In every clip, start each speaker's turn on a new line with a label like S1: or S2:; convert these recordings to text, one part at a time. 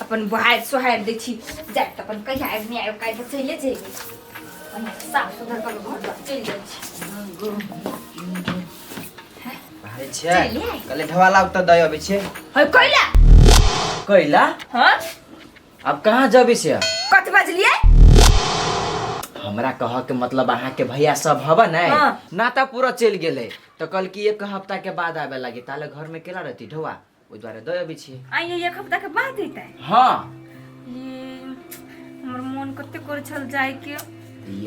S1: अपन बहार सोहार दै छी जाय त अपन कहिया आबि नहीं आबि काल्हि त चले जेबे साफ सुथरा कर घर पर चल जाइ छी
S2: भाई छे कले ढवाला उत दय अबे छे
S1: है कैला
S2: कैला
S1: हां
S2: अब कहां जबे से
S1: कत बजलिए
S2: हमरा कह के मतलब अहाँ के भैया सब हवा नहीं
S1: हाँ।
S2: नाता पूरा चल गेले तो कल की एक हफ्ता के बाद आवे लगी ताले घर में केला रहती ढवा ओइ द्वारे दय अबे छे
S1: आई एक हफ्ता के बाद देता है
S2: हां
S1: ये हमर मन कते कर छल जाय के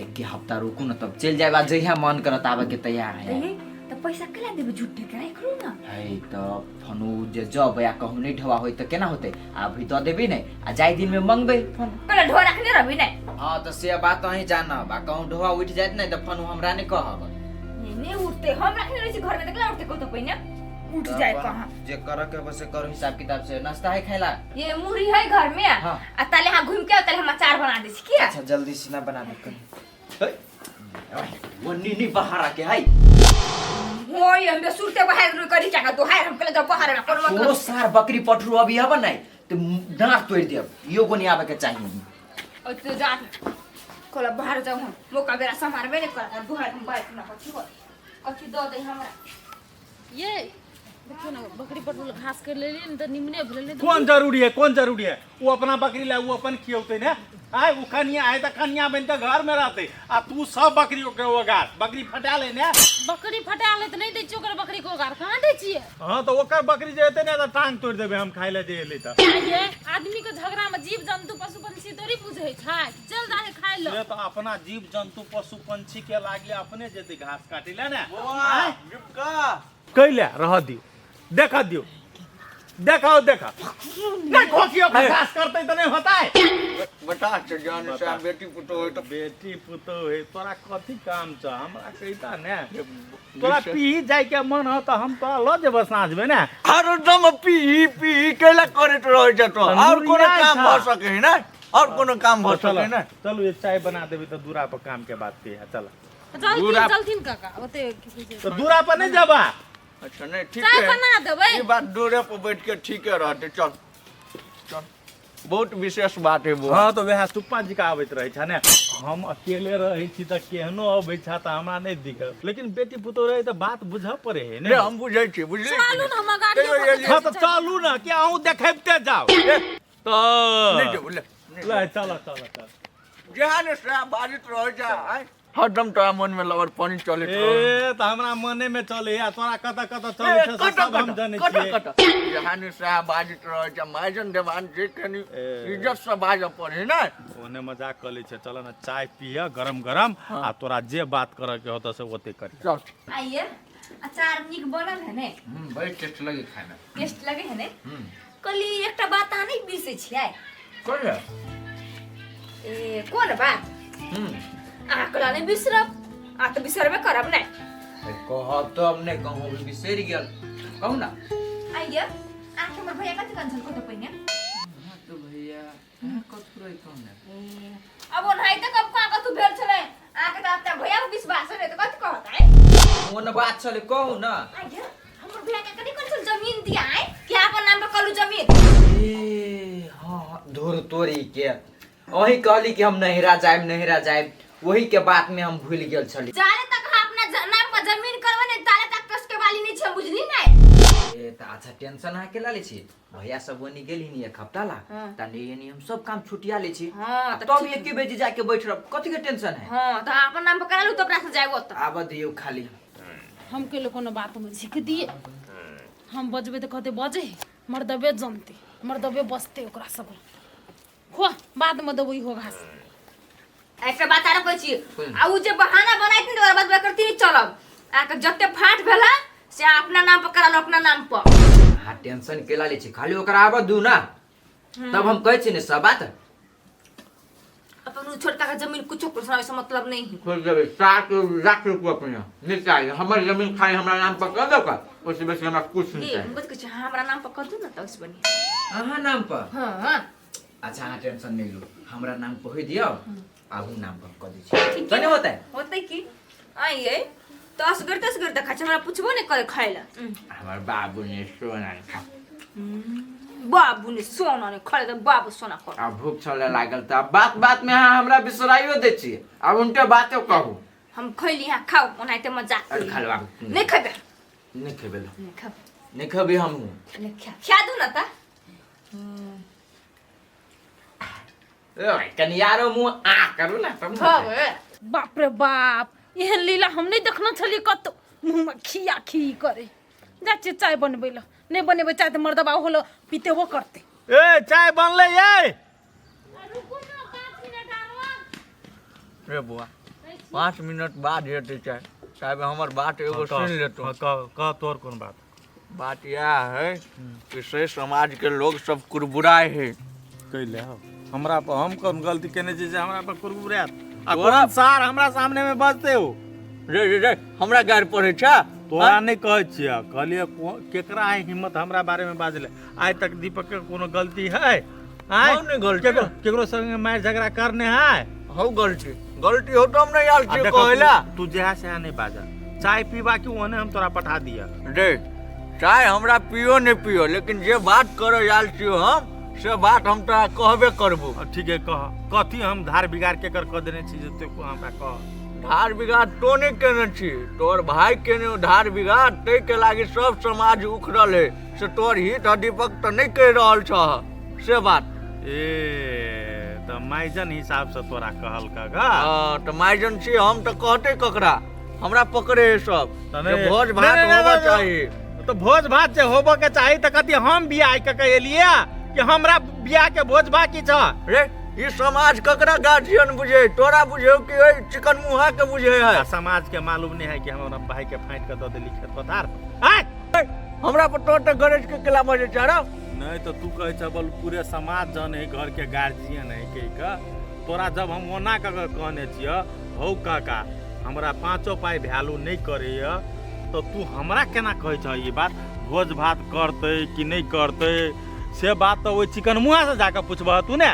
S2: एक के हफ्ता रुकू न तब चल जाए जहिया मन करत आवे के तैयार है
S1: तो पैसा केला देबे झूठे के राख लो ना
S2: है तो फनु जे जब या कहू नहीं ढवा होई त केना होते अभी तो देबी नहीं आ जाय दिन में मंगबे फोन
S1: पहले ढो रखने रहबी नहीं
S2: हां तो से बात अही जानब आ कहू ढवा उठ जात नहीं त फनु हमरा नहीं कहब
S1: नहीं उठते हम रखने रही घर में तकला उठते को तो पहिने उठ जाए कहां
S2: जे कर के बस करो हिसाब किताब से नाश्ता है खैला
S1: ये मुरी है घर में
S2: हाँ।
S1: आ ताले हां घूम के ताले हम अचार बना दे छी क्या
S2: अच्छा जल्दी से ना बना दे कहीं वो नी बाहर आके हाय
S1: ओए हम सुरते बाहर करी क्या तो हाय हम कल जब बाहर में कोन
S2: वो
S1: मतलब
S2: सार बकरी पठरू अभी हब नहीं तो दांत तोड़ देब यो को नहीं आवे के चाहिए
S1: ओ तो जा कोला बाहर जाऊ हम मौका बेरा संभार में नहीं कर बुहार हम बैठ ना कथि हो कथि दो दे हमरा
S3: ये देखो ना बकरी पटुल घास कर ले ली तो निमने भले
S4: कौन जरूरी है वो अपना बकरी ला वो अपन खियौते ना आय वो कनिया आए त कनिया बन के घर में रहते आ तू सब बकरी के वो गार बकरी फटा ले ना
S3: बकरी फटा ले तो नहीं दै छी ओकर बकरी को गार कहां दै छी
S4: हां तो ओकर बकरी जे हेते ना त टांग तोड़ देबे हम खाइ ले जे ले त
S3: ये आदमी के झगड़ा में जीव जंतु पशु पंछी तोरी पूछे छै चल जाके खाइ लो
S4: ये तो अपना जीव जंतु पशु पंछी के लागे अपने जेते घास काटी ले ना कैले रह दियो देखा दियो देखा नहीं खोखियो का घास करते तो नहीं होता है
S5: बता जान से बेटी पुतो है तो
S4: बेटी पुतो है तोरा कथी काम छ हमरा कहता ने तोरा पी जाय के मन हो तो हम तो ल जेब साँझ में ना
S5: हर दम पी केला करत रह जतो और कोनो काम हो सके है ना और कोनो काम हो सके ना
S4: चलो ये चाय बना देबी तो दूरा पर काम के बात के है चल
S3: चलथिन काका ओते
S4: तो दूरा पर नहीं जाबा
S5: अच्छा नहीं ठीक
S3: चाय
S5: है
S3: बना देबै
S5: ये बात दूरे पर बैठ के ठीक है रहते चल बहुत विशेष बात है वो
S4: हां तो वह सुप्पा जी का आबैत रहे छ ने हम अकेले रही छी त केहनो अबै छ त हमरा नहीं दिक्कत लेकिन बेटी पुतो रहे त बात बुझ पड़े है ने
S5: हम बुझै छी बुझली
S3: चलू न हम गाड़ी
S4: हां तो चलू ना कि आहू देखैबते जाओ तो
S5: नहीं जो ले
S4: चल
S5: जहां से बाजित रह जा हरदम तोरा मन में लवर पानी चले
S4: ए त हमरा मने में चले या तोरा कत चले छ सब हम जाने छिए
S5: जहां से बाजित रह जा मायजन देवान जे कनी इज्जत से बाज पड़े ना
S4: ओने मजाक कर ले छ चल ना चाय पिए गरम आ तोरा जे बात करे के होत से ओते करी
S5: चल
S1: आइए अचार निक बनल है ने
S5: बड़ी टेस्ट लगे खाना
S1: टेस्ट लगे है ने कली एकटा बात आ नहीं बिरसे छियै
S5: कोन है
S1: ए कोन बात आकला नहीं बिसरब आ तो बिसरबे करब नहीं
S2: कहब तो हमने कहूं बिसर गेल कहू ना
S1: आइए आके हमर भैया कथि कंचन को तो पहिने
S2: तो भैया कथु रही कहू ना
S1: अब ओनाइ त कब का तू भेल छले आके त अपना भैया को विश्वास है तो कथि कहत है
S2: ओन बात चले कहू ना
S1: आइए हमर भैया के कथि कंचन जमीन दिया है कि अपन नाम पे कलू जमीन
S2: ए हां धुर तोरी के ओही कहली कि हम नहिरा जाए वही के बात में हम भूल गेल छली
S1: जाले तक अपना नाम पर जमीन करबने ताले तक कस के वाली नहीं छ बुझली नहीं
S2: ए त अच्छा टेंशन है के ला ले छी भैया सब बनी गेली नी एक हफ्ता ला तने यानी हम सब काम छुटिया ले छी
S1: हां
S2: तब एक के बजे जाके बैठ रह कथि के टेंशन है
S1: हां तो अपन नाम पर करा लू तो अपना से जाएगो त
S2: आब दियो खाली
S3: हम के लोग कोनो बात में सीख दिए हम बजबे तो कहते बजे मर्दबे जमते मर्दबे बसते ओकरा सब खो बाद में देबो हो घास
S1: ऐसे बात आ रहा छी आ उ जे बहाना बनाइत न बाद करती चलब आके जत्ते फाट भेला से अपना नाम पर करा लो अपना नाम पर
S2: हां टेंशन केला ले छी खाली ओकरा आब दू ना तब हम कहै छी ने सब बात
S1: अपन उ छोटका का जमीन कुछ को से मतलब नहीं है
S5: खोल देबे 7 लाख रुपया अपना नहीं चाहिए हमर जमीन खाली हमरा नाम पर कर दो का उससे बेसी हमरा कुछ नहीं
S1: ए
S5: चाहिए
S1: मत कुछ हमरा नाम पर कर दो ना तो उस बनी
S2: अहाँ नाम पर
S1: हां
S2: अच्छा हाँ टेंशन नहीं लो हमरा नाम पर हो दियो आगू नाम पर कर दी छी तो नहीं होता है
S1: होतै की आइए तो असगर देखा हमरा पूछबो नहीं करे खाइला
S5: हमार बाबू ने सोना खा
S1: बाबू ने सोना ने खड़े तो बाबू सोना खा
S2: अब भूख छले लागल त अब बात बात में अहाँ हमरा बिसराइयो दे छी अब उनके बाते कहू
S1: हम खैली यहाँ खाओ ओनाहिते मजाक
S2: अरे खलवा
S1: नहीं खेबे
S2: नहीं खेबे
S1: नहीं खा
S2: नहीं खबी हम
S1: नहीं खा दू ना ता
S2: कनियारो मुंह आ करू ना तब
S1: खावे
S3: बाप रे बाप एहन लीला हम नहीं देखना छली कत मुंह में खिया खी करे जा चाय बनबै ल नहीं बनेबै चाय त मर्दबा होलो पीतेबो करते
S4: ए चाय बनले ये
S3: रुको ना 5 मिनट आवा
S5: रे बुआ 5 मिनट बाद हेतै चाय साहब हमर बात एगो सुन लेतो
S4: कह तोर कोन
S5: बात यह है कि से समाज के लोग सब कुरबुराए है
S4: कैले हो हमरा पर हम कौन गलती केने छी जे हमरा पर कुरकुरात आ कोन सार हमरा सामने में बजते हो
S5: रे हमरा गाड़ पड़े छा
S4: तोरा नहीं कहै छियै कहलिए केकरा है हिम्मत हमरा बारे में बाजले आज तक दीपक के कोनो गलती है आय
S5: नहीं गलती
S4: केकरो संग मार झगड़ा करने है
S5: हो गलती हो तो हम नहीं आल छी कहला
S4: तू जेहा से नहीं बाजा चाय पीबा कि ओने हम तोरा पठा दिया
S5: रे चाय हमरा पियो नहीं पियो लेकिन जे बात करे आल छी हम से बात हम तोरा कहबे करबो
S4: ठीक है कह कथी हम धार बिगाड़ के कर देने छी जे तू हमरा कह
S5: धार बिगाड़ तो नहीं केने छी तोर भाई केने धार बिगाड़ ते के लागी सब समाज उखड़ल है से तोर हित दीपक तो नहीं कह रहल छ से बात
S4: ए तो माइजन हिसाब से तोरा कहल का
S5: हां तो माइजन छी हम तो कहते ककरा हमरा पकड़े है सब
S4: तने
S5: भोज भात होबा चाहिए
S4: तो भोज भात जे होबो के चाहिए त कथी हम बियाह के कहलिए कि हमरा बियाह के भोज भात की छ
S5: रे ये समाज ककरा गार्जियन बुझे तोरा बुझे कि ओइ चिकन मुहा के बुझे है
S4: समाज के मालूम नहीं है कि हमरा भाई के फाइट के द देली खेत पथार
S5: हमरा पर तो गरज के केला बजे चारा
S4: नहीं तो तू कहे छ बोल पूरे समाज जन है घर के गार्जियन है के का तोरा जब हम ओना का कहने छिय हौ काका हमरा 5 पाई वैल्यू नहीं करे तो तू हमरा केना कहे छ ये बात भोज भात करते कि नहीं करते से बात तो वो चिकन मुहा से जाकर पूछबह तू ने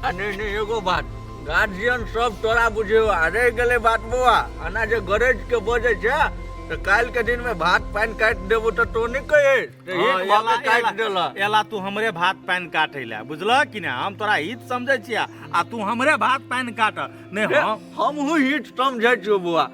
S5: नहीं एगो बात गार्जियन सब तोरा बुझे रह गए बात बुआ आना जे गरज के बजे छ तो काल के दिन में भात पानी काट देबो तो नहीं कहे एक बात काट देला
S4: एला तू हमरे भात पानी काटेला बुझला कि ना हम तोरा हित समझे छिया आ तू हमरे भात पानी काट नहीं
S5: हम हित समझे छियो बुआ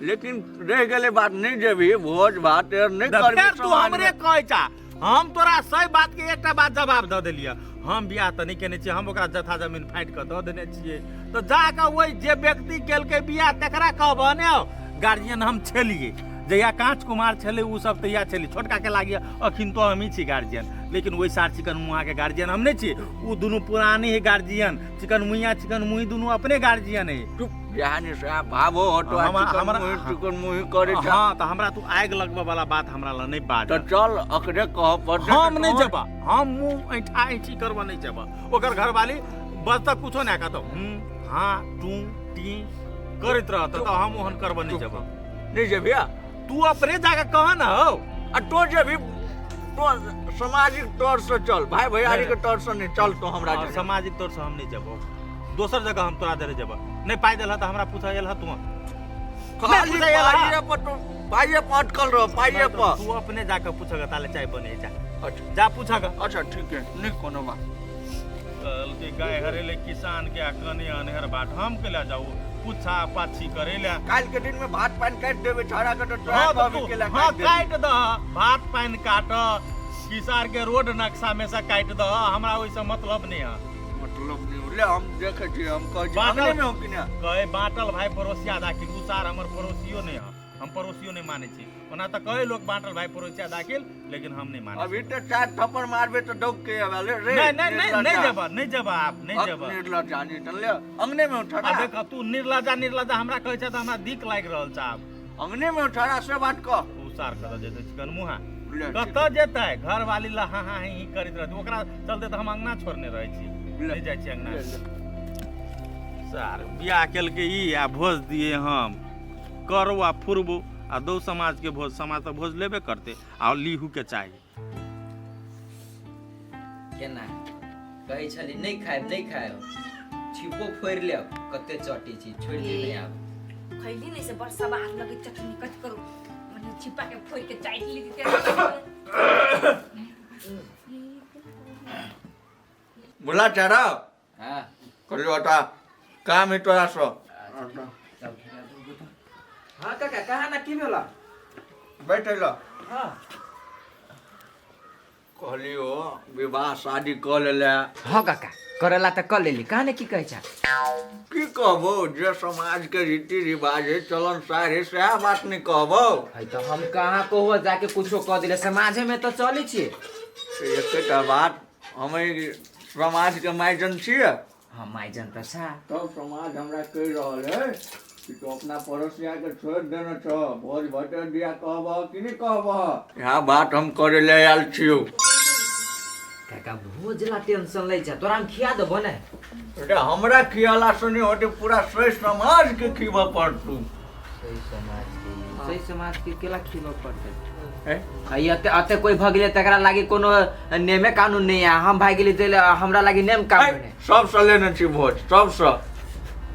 S5: लेकिन रह गए बात नहीं जेबी भोज भात नहीं करबी
S4: तू हमरे कहे छ हम तोरा सही बात के एकटा बात जवाब द देलिए हम बियाह त नहीं केने छी हम ओकरा जथा जमीन फाइट के द देने छिए तो जाके वही जे व्यक्ति केल के बियाह तकरा कहबो ने गार्जियन हम छलिए जया कांच कुमार छले उ सब तैया छली छोटका के लागिए अखिन तो हम ही छी गार्जियन लेकिन वही सार चिकन मुहा के गार्जियन हम नहीं छी उ दोनों पुरानी है गार्जियन चिकन मुही दोनों अपने गार्जियन है
S5: चुप बिहानी से भावो हटो चिकन मुही करे छ
S4: हां त हमरा तू आग लगबे वाला बात हमरा ल नहीं बात
S5: तो चल अकरे कह पर
S4: हम नहीं जबा हम मुंह ऐठा ऐठी करबा नहीं जबा ओकर घरवाली बस तक कुछो ना कहतो हां तू टी करत रहत त हम ओहन करबा नहीं जबा
S5: नहीं जेबिया
S4: तू अपने जाके कह ना हो
S5: आ तो जेबी तो सामाजिक तौर से चल भाई भैयारी के तौर से नहीं चल तो हमरा
S4: सामाजिक तौर से हम नहीं जबो दोसर जगह हम तोरा देरे जबा नहीं पाई देला त हमरा पूछा एला तू
S5: खाली पाइए पर तो पाइए पटकल रह पाइए पर
S4: तू अपने जाके पूछगा ताले चाय बने जा
S5: अच्छा
S4: जा पूछगा
S5: अच्छा ठीक है नहीं कोनो बात
S4: कल के गाय हरेले किसान के कने अनहर बाट हम केला जाऊ पूछा पाछी करेला
S5: काल के दिन में भात पानी काट देबे छाड़ा के तो केला
S4: काट द भात पानी काट किसार के रोड नक्शा में से काट द हमरा ओइसे मतलब नहीं है
S5: मतलब नहीं ले हम देखे छी हम कह बाटल में हो कि ना
S4: कहे बाटल भाई पड़ोसिया दाखिल उसार हमर पड़ोसियो नहीं है हम पड़ोसियो नहीं माने छी ओना त कहे लोग बाटल भाई पड़ोसिया दाखिल लेकिन हम नहीं माने
S5: अभी तो चार थप्पड़ मारबे तो डोक के आवे रे
S4: नहीं जबा आप नहीं जबा
S5: निर्लज्जा नहीं टले अंगने में उठा
S4: देख तू निर्लज्जा हमरा कहे छ त हमरा दिक लाग रहल छ आप
S5: अंगने में उठा से बात क
S4: उसार कर जेते चिकन मुहा कत जेते घर वाली ला हां ही करत रहत ओकरा चलते त हम अंगना छोड़ने रहे छी ले जाय छी अंगना सर बियाह केल के ई आ भोज दिए हम करवा फुरबो आ दो समाज के भोज समाज तो भोज लेबे करते आ लीहू के चाहिए
S2: केना कहै छली नहीं खाएब छिपो फोड़ ले कते चटी छी छोड़ दे नहीं आब
S1: खैली नहीं से बरसा बात लगे चटनी कट करो मने छिपा के फोड़ के चाट ली देते
S5: बोला चारा
S2: हाँ
S5: कर आता काम है तोरा सो
S2: हाँ काका कहा ना की भेला
S5: बैठे लो
S2: हाँ
S5: कहलियो विवाह शादी कर ले
S2: हाँ काका करेला तो कर लेली कहा ने की कहे छा
S5: की कहबो जे समाज के रीति रिवाज है चलन सार है सह बात नहीं कहबो
S2: है तो हम कहाँ को हो जाके कुछो कह दिले समाजे में तो चली छी
S5: एकटा बात हमें समाज के माइजन छिए
S2: हाँ माई जनता छा
S5: तब समाज हमरा कह रहल है कि तो अपना पड़ोसिया के छोड़ देना छ भोज भटर दिया कहबो कि नहीं कहबो यह बात हम करे ले आल छियो
S2: काका भोज ला टेंशन ले जा तोरा हम खिया देबो ने
S5: अरे हमरा खियाला सुनी होते पूरा सही समाज के खिबा पड़तू
S2: सही समाज के केला खिबो पड़ते
S5: हैं
S2: है अते कोई भगले तकरा लागी कोनो नेमे कानून नहीं है हम भाग गेली त हमरा लागी नेम कानून है
S5: सब स लेने छी भोज सब स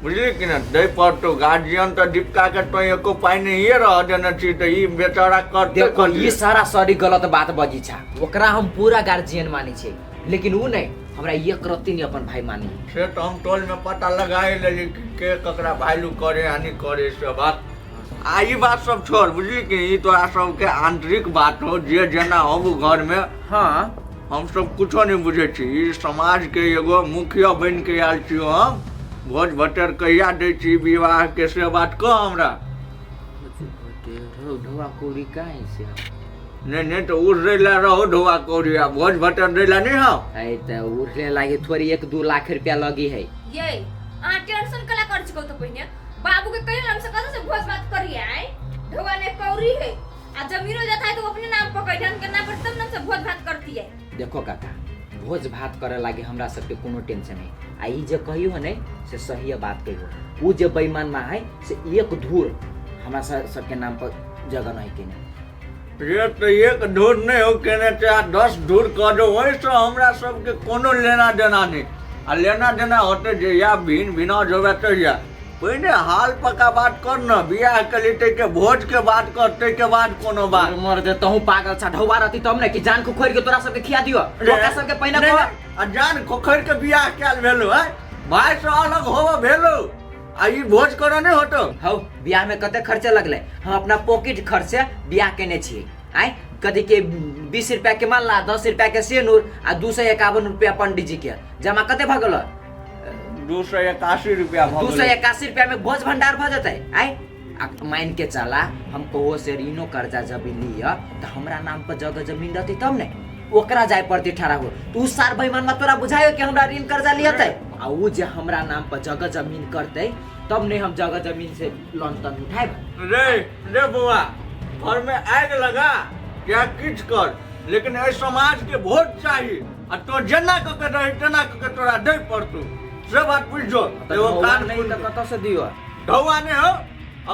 S5: बुझली कि ना दे पड़तो गार्जियन तो डिपका के तो एको पाई नहीं रह देने छी त ई बेचारा करते
S2: देखो ये सारा सरी गलत बात बजी छा ओकरा हम पूरा गार्जियन मानी छे लेकिन उ नहीं हमरा ये करती नहीं अपन भाई मानी
S5: से तो हम टोल में पता लगाए लेली कि के ककरा वैल्यू करे हानि करे से बात आ ई बात सब छोड़ बुझली कि ई तोरा सब के आंतरिक बात हो जे जना हम घर में
S2: हाँ
S5: हम सब कुछो नहीं बुझे छी ई समाज के एगो मुखिया बन के आयल छी हम भोज भटर कहिया दे छी विवाह के से बात कह हमरा
S2: ढोआ कोड़ी काहे से
S5: नहीं तो उड़ ला रहो ढोआ कौड़िया भोज भटर दे ला नहीं हम
S2: है त उठले लागी थोड़ी 1-2 लाख रुपया लगी है
S1: ये टेंशन कला कर छिको तो पहिने बाबू के कहियो हमसे कथि से भोज भात करिए आए ढोआ ने कौरी है आ जमीनो जाता है तो वो अपने नाम पर कह ढंग करना पड़ता तब से भोज भात करती है
S2: देखो काका भोज भात करे लागी हमरा सबके कोनो टेंशन नहीं आ ई जे कहियो है से सही बात कहियो उ जे बेईमान में है से एक धूर हमरा सबके नाम पर जगह नहीं केने
S5: ये तो एक धूर नहीं हो केने चाहे 10 धूर कर दो वही से हमरा सबके कोनो लेना देना नहीं आ लेना देना होते जे या भिन भिना जोबे तो या पहले हाल पका बात कर न बियाह के लिए के भोज के बात करते के बाद कोनो बात
S2: मर दे तहु पागल छा ढौवा रहती तब ने कि जान को खोर के तोरा सबके खिया दियो ओकरा सबके पहिने को
S5: आ जान खोखर के बियाह कैल भेलो है भाई से अलग होबो भेलो आ ई भोज करे नहीं होतो
S2: हौ बियाह में कते खर्चा लगले हम अपना पॉकेट खर्च से बियाह केने छिए आइ कदी के 20 रुपया के मान ला 10 रुपया के सेनूर आ 251 रुपया पंडित जी के जमा कते भगल
S5: 281 रुपया
S2: 281 रुपया में भोज भंडार भ जतै आइ मान के चला हम कहो से ऋणो कर्जा जब लिया तो हमरा नाम पर जगह जमीन रहती तब ने ओकरा जाय पड़ती ठहरा हो तू सार बेईमान में तोरा बुझायो कि हमरा ऋण कर्जा लियतै आ उ जे हमरा नाम पर जगह जमीन करतै तब ने हम जगह जमीन से लोन तन उठाएब
S5: रे बुआ घर में आग लगा क्या किछ कर लेकिन ए समाज के वोट चाहिए आ तो जना के रही जना के तोरा दे पड़तू से बात बुझो एगो कान
S2: नहीं त कत से दियो
S5: ढौआ ने हो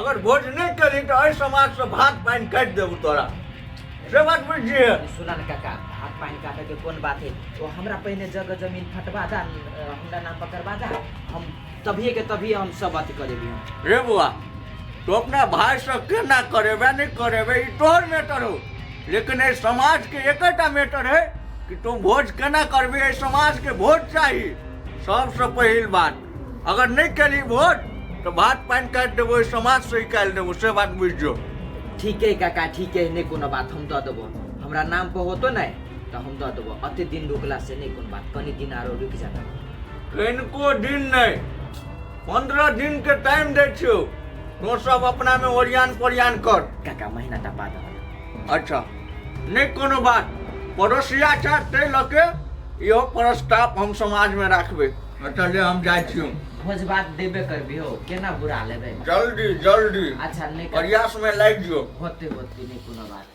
S5: अगर भोज नहीं करी तो ए समाज से भात पानी काट देबू तोरा से बात बुझिए
S2: सुना न काका हाथ पानी काटे के कोन बात है तो हमरा पहले जगह जमीन फटवा दा हमरा नाम पर करवा दा हम तभी हम सब बात करेबी
S5: रे बुआ तो अपना भाई से केना करेबे नहीं करेबे ई तोहर मैटर हो लेकिन ए समाज के एकटा मैटर है कि तुम भोज केना करबे ए समाज के वोट चाहिए सबसे पहिल बात अगर नहीं करी वोट तो भात पानी काट देबो समाज से निकाल देबो से बात बुझो
S2: ठीक है काका ठीक है नहीं कोनो बात हम दे देबो हमरा नाम पर होतो नहीं तो हम दे देबो अते दिन रुकला से नहीं कोनो बात कनी दिन आरो रुक जाता
S5: इनको दिन नहीं 15 दिन के टाइम दे छियो तो सब अपना में ओरियान पोरियान कर
S2: काका महीना टा बाद
S5: अच्छा नहीं कोनो बात पड़ोसिया चाहते लके यो प्रस्ताव हम समाज में रखबे अच्छा ले हम जाय छियो
S2: भोज भात देबे करबी हो केना बुरा लेबे
S5: जल्दी जल्दी
S2: अच्छा नहीं
S5: प्रयास में लग जियो
S2: होते नहीं कोनो बात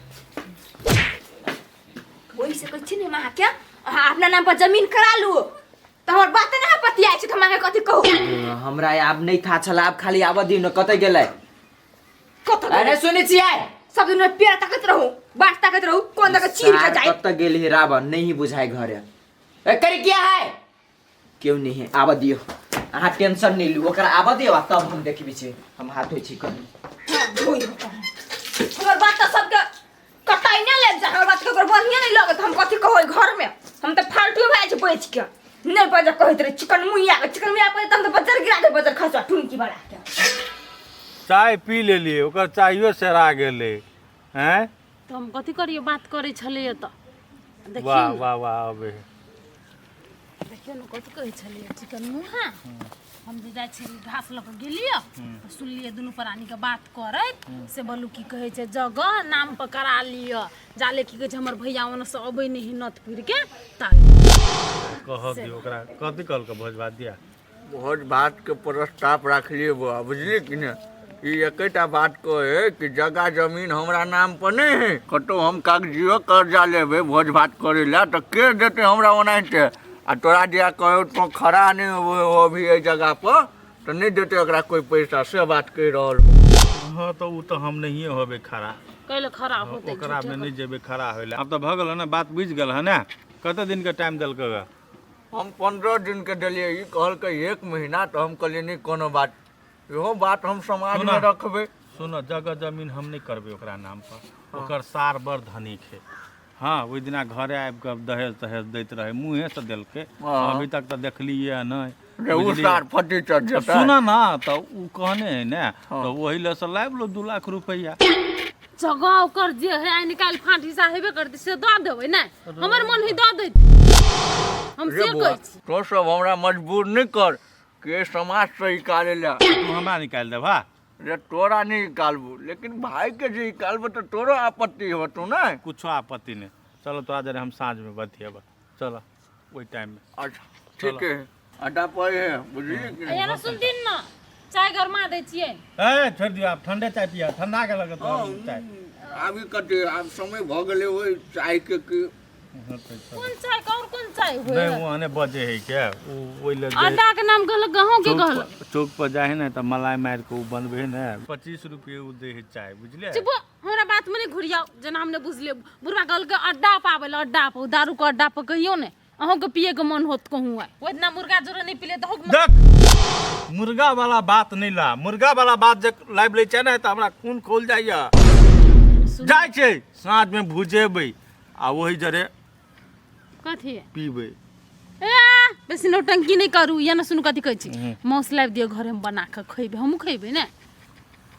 S1: वही से कछ नहीं मां क्या अपना नाम पर जमीन करा लू तो हमर बात ना पतिया छै त मांगे कथि कहू
S2: हमरा आब नहीं था छला आब खाली आब दिन कतै गेलै अरे सुनै छियै
S1: सब दिन में पेड़ ताकत रहू बाट ताकत रहू कोन दक चीर के जाए
S2: कत गेली रावण नहीं बुझाय घरे ए करी क्या है क्यों नहीं है आब दियो अहाँ टेंशन नहीं लू ओकरा आब दियो तब हम देखबी छै हम हाथ होई छी कनी
S1: हमर बात त सबके कटाई न ले जा हमर बात के बढ़िया नहीं लगत हम कथि कहै घर में हम त फालतू भाई छै बैठ के नहीं बजा कहत रे चिकन मुइया पे तम तो बजर गिरा दे बजर खसवा ठुनकी बड़ा के
S4: चाय पी लेलिए ओकर चाहियो सेरा गेले हैं।
S3: तो हम कथी करिए बात करे छलिए त देखियो
S4: वाह
S3: न,
S4: वाह वाह अबे
S3: देखियो न कथी कहै छलिए चिकन मुहा हम जे जाइ छी घास लऽ के गेलिए तो सुनलिए दुनू प्राणी के बात करैत से बोलू की कहै छै जगह नाम पर करा लिअ जाले की कहै छै हमर भैया ओने से अबै नहीं नत फिर के ताल
S4: कह दियो ओकरा कथी कहल के भोज भात दिया।
S5: भोज भात के प्रस्ताव रखलिए बुआ बुझली कि ने ई एकेटा बात कहे कि जगह जमीन हमरा नाम पर नहीं है कतो हम कागजियो कर्जा लेबे भोज भात करे ला तो के देते हमरा ओनाहिते आ तोरा दिया कहो तो खड़ा नहीं हो अभी ए जगह पर तो नहीं देते ओकरा कोई पैसा से बात कह रहल हो।
S4: हाँ तो उ तो हम नहीं होबे खड़ा
S3: कैले खराब होते
S4: ओकरा में नहीं जेबे खड़ा होइला। अब तो भ गेल ना बात बुझ गेल है ना कते दिन के टाइम देलक ग
S5: हम 15 दिन के दिलिए ई कहल के 1 महीना तो हम कहलिए नहीं कोनो बात इहो बात हम समाज में रखबे।
S4: सुनो जगह जमीन हम नहीं करबे ओकरा नाम पर ओकर सार बड़ धनिक है। हाँ ओहि दिना घरे आबि के दहेज तहेज दैत रहे मुँहे से देलके अभी तक तो देखलिए नहीं
S5: उ सार फटी चढ़ जता
S4: सुना ना तो उ कहने है ना तो वही ले से लाइब लो 2 लाख रुपया
S3: जगह ओकर जे है आई निकाल फांटी साहेबे करते से दऽ देबै ना हमर मन ही दऽ दैत हम से कहै छी
S5: तो सब हमरा मजबूर नहीं कर के समाज से निकाले ला
S4: तू हमरा निकाल दे भा
S5: रे तोरा नहीं निकालबू लेकिन भाई के जे निकालबू तो तोरो आपत्ति हो तू ना
S4: कुछ आपत्ति नहीं। चलो तो आज हम साँझ में बतिएब चलो वही टाइम में।
S5: अच्छा ठीक है अड्डा पर है बुझली कि नहीं?
S3: एना सुन दिन न चाय गरमा दै छियै
S4: ए छोड़ दियो आप ठंडे चाय पिया ठंडा के लगे तो चाय
S5: अभी कते अब समय भ गेले ओइ चाय के की
S3: कोन चाय का और कोन चाय होय
S4: नहीं वो आने बजे है क्या वो वही ले
S3: अड्डा के नाम कहल गहूं के कहल
S4: चौक पर जाए ना तो मलाई मार के वो बनबे ना 25 रुपये वो दे है चाय बुझले।
S3: चुप हमरा बात में नहीं घुरियाओ जना हमने बुझले बुढ़वा कहल के अड्डा पावेला अड्डा पर दारू के अड्डा पर कहियो ने अहों के पिए के मन होत कहूं है ओइ दिना मुर्गा जोरे नहीं पिले तो
S4: देख मुर्गा वाला बात नहीं ला मुर्गा वाला बात जे लाइव ले छै ना तो हमरा खून खोल जाइया जाय छै साँझ में भुजेबै आ वही जरे
S3: कथी
S4: पीबै।
S3: ए बेसी नौटंकी नहीं करू या ना सुनु कथी कहै छी मौस लाइव दियो घरे में बना के खइबे हमहु खइबे ना।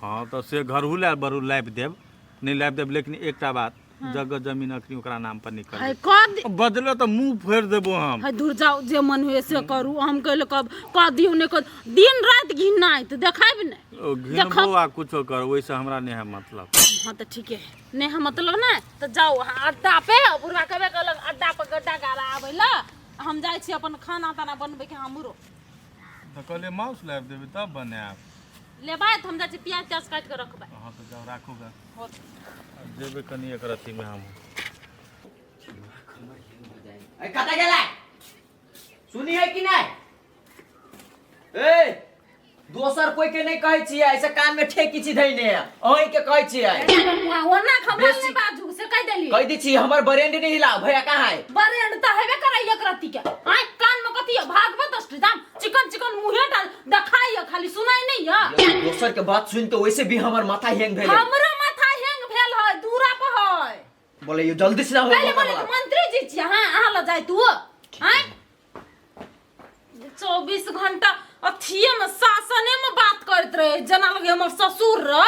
S4: हाँ तो से घर हुला बरू लाइव देब नहीं लाइव देब लेकिन एकटा बात जगह जमीन अखनी ओकरा नाम पर नहीं
S3: हाय
S4: कर
S3: कद
S4: बदले तो मुंह फेर देबो हम।
S3: हाय दूर जाओ जे मन हुए से करू हम कहले कह दियो ने कर दिन रात घिनाई तो देखाइब ने
S4: घिनबो आ कुछो कर वैसे हमरा नहीं है मतलब।
S3: हाँ तो ठीक है नहीं हम मतलब ना तो जाओ अड्डा पे बुढ़वा कहबे कहलक अड्डा पर गड्ढा गाड़ा आबै ला हम जाइ छी अपन खाना ताना बनबै के हमरो
S4: तो कहले माउस लाइव देबे तब बनाएब
S3: लेबै त हम जाइ छी प्याज त्याज काट के रखबै।
S4: हाँ तो जाओ राखूगा जेबे कनी एक रत्ती में हम
S2: कता गेला सुनी है कि नहीं ए दोसर कोई के नहीं कहै छियै ऐसे कान में ठेकी छी धैने अहीं के कहै छियै
S3: ओना खबर नहीं बाजू से कह देली
S2: कह दी छी हमर ब्रांड नहीं हिला भैया कहां है
S3: बरेंड त हेबे करै एक रत्ती के आय कान में कथी है भाग बत दाम चिकन मुहे डाल देखाई खाली सुनाई नहीं है
S2: दोसर के बात सुन तो वैसे भी हमर माथा हैंग भेल
S3: हमरो माथा हैंग भेल है दूरा पर है
S2: बोले ये जल्दी से ना हो
S3: पहले बोले मंत्री जी छी हां आ ल जाय तू आय 24 घंटा अथिए में शासने में बात करत रहे जना लगे हमर ससुर र